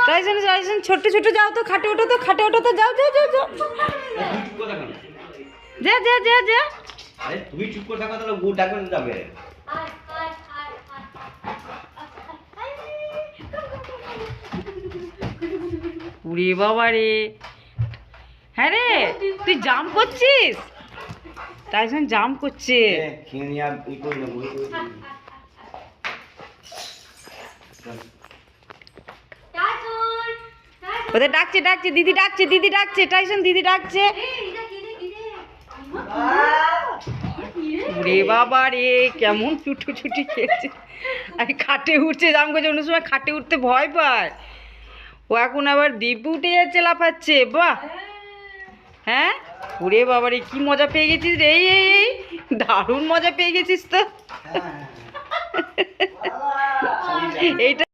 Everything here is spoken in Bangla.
টাইসন টাইসন ছোট ছোট যাও তো, খাটে ওঠো তো, খাটে ওঠো তো, যাও যাও যাও যাও, যা যা যা যা। আরে তুমি চুপ করে থাকো, তাহলে ও ডাকবে যাবে। উড়ে বাবা রে, হ্যাঁ রে তুই জাম্প করছিস? টাইসন জাম্প করছে। খেনিয়া ই কই না বই কই। ওদের ডাকছে ডাকছে, দিদি ডাকছে, দিদি ডাকছে, টাইসন দিদি ডাকছে। রে বাবা রে, কেমন ছুটি খেয়েছে, আর খাটে উঠছে, জাম করছে। অন্য সময় খাটে উঠতে ভয় পায়, ও এখন আবার দিব্যি উঠে যাচ্ছে, লাফাচ্ছে। বাহ, হ্যাঁ ওরে বাবা রে, কি মজা পেয়ে গেছিস রে, এই দারুণ মজা পেয়ে গেছিস তো। এইটা